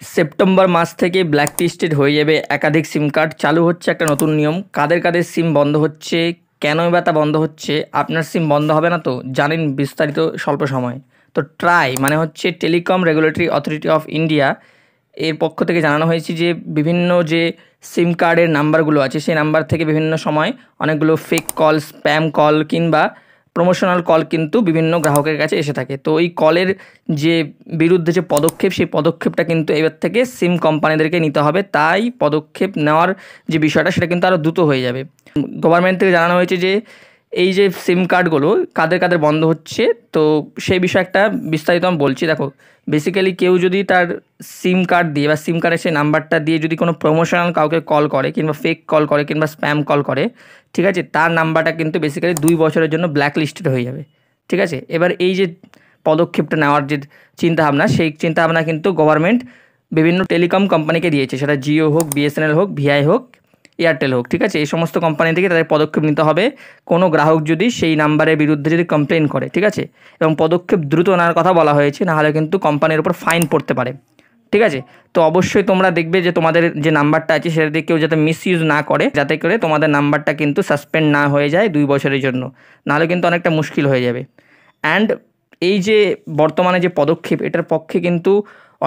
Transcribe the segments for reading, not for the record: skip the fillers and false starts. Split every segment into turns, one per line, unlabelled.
September মাস থেকে black listed হয়ে যাবে একাধিক সিম কার্ড। চালু হচ্ছে একটা নতুন নিয়ম, কাদের কাদের সিম বন্ধ হচ্ছে, কেনই বা তা বন্ধ হচ্ছে। আপনার সিম বন্ধ হবে না তো জানেন বিস্তারিত স্বল্প সময়। তো ট্রাই মানে হচ্ছে telecom regulatory authority of India এর পক্ষ থেকে জানানো হয়েছে যে বিভিন্ন যে সিম কার্ডের নাম্বারগুলো আছে সেই নাম্বার থেকে বিভিন্ন সময় অনেকগুলো ফেক কল, স্প্যাম কল কিংবা প্রমোশনাল কল কিন্তু বিভিন্ন গ্রাহকের কাছে এসে থাকে। তো এই কলের যে বিরুদ্ধে যে পদক্ষেপ, সেই পদক্ষেপটা কিন্তু এবার থেকে সিম কোম্পানিদেরকে নিতে হবে। তাই পদক্ষেপ নেওয়ার যে বিষয়টা সেটা কিন্তু আরও দ্রুত হয়ে যাবে। গভর্নমেন্ট থেকে জানানো হয়েছে যে এই যে সিম কার্ডগুলো কাদের কাদের বন্ধ হচ্ছে, তো সেই বিষয়ে একটা বিস্তারিত আমি বলছি। দেখো, বেসিক্যালি কেউ যদি তার সিম কার্ড দিয়ে বা সিম কার্ডের সেই নাম্বারটা দিয়ে যদি কোনো প্রমোশনাল কাউকে কল করে কিংবা ফেক কল করে কিংবা স্প্যাম কল করে, ঠিক আছে, তার নাম্বারটা কিন্তু বেসিক্যালি 2 বছরের জন্য ব্ল্যাক লিস্টেড হয়ে যাবে। ঠিক আছে, এবার এই যে পদক্ষেপটা নেওয়ার যে চিন্তাভাবনা, সেই চিন্তাভাবনা কিন্তু গভর্নমেন্ট বিভিন্ন টেলিকম কোম্পানিকে দিয়েছে, সেটা জিও হোক, বিএসএনএল হোক, ভিআই হোক, এয়ারটেল হোক। ঠিক আছে, এই সমস্ত কোম্পানি থেকে তাদের পদক্ষেপ নিতে হবে কোনো গ্রাহক যদি সেই নাম্বারের বিরুদ্ধে যদি কমপ্লেন করে। ঠিক আছে, এবং পদক্ষেপ দ্রুত নেওয়ার কথা বলা হয়েছে, নাহলে কিন্তু কোম্পানির উপর ফাইন পড়তে পারে। ঠিক আছে, তো অবশ্যই তোমরা দেখবে যে তোমাদের যে নাম্বারটা আছে সেটা দিয়ে কেউ যাতে মিসইউজ না করে, যাতে করে তোমাদের নাম্বারটা কিন্তু সাসপেন্ড না হয়ে যায় 2 বছরের জন্য, নাহলে কিন্তু অনেকটা মুশকিল হয়ে যাবে। অ্যান্ড এই যে বর্তমানে যে পদক্ষেপ, এটার পক্ষে কিন্তু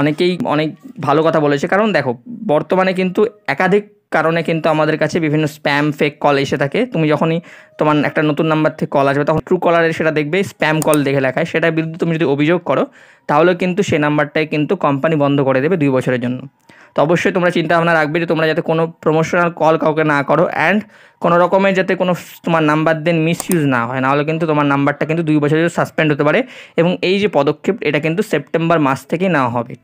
অনেকেই অনেক ভালো কথা বলেছে। কারণ দেখো, বর্তমানে কিন্তু একাধিক কারণে কিন্তু আমাদের কাছে বিভিন্ন স্প্যাম ফেক কল এসে থাকে। তুমি যখনই তোমার একটা নতুন নাম্বার থেকে কল আসবে, তখন ট্রু কলারে সেটা দেখবে স্প্যাম কল দেখে লেখায়, সেটার বিরুদ্ধে তুমি যদি অভিযোগ করো, তাহলে কিন্তু সেই নাম্বারটাই কিন্তু কোম্পানি বন্ধ করে দেবে 2 বছরের জন্য। তো অবশ্যই তোমরা চিন্তা ভাবনা রাখবে যে তোমরা যাতে কোনো প্রমোশনাল কল কাউকে না করো, অ্যান্ড কোনো রকমের যাতে কোনো তোমার নাম্বার দেন মিসইউজ না হয়, নাহলে কিন্তু তোমার নাম্বারটা কিন্তু 2 বছরের সাসপেন্ড হতে পারে। এবং এই যে পদক্ষেপ, এটা কিন্তু সেপ্টেম্বর মাস থেকেই নেওয়া হবে।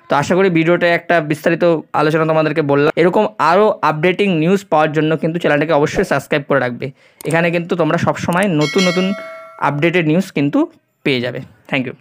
তো আশা করি ভিডিওটা একটা বিস্তারিত আলোচনা তোমাদেরকে বললাম। এরকম আরও আপডেটিং নিউজ পাওয়ার জন্য কিন্তু চ্যানেলটাকে অবশ্যই সাবস্ক্রাইব করে রাখবে। এখানে কিন্তু তোমরা সবসময় নতুন নতুন আপডেটেড নিউজ কিন্তু পেয়ে যাবে। Thank you.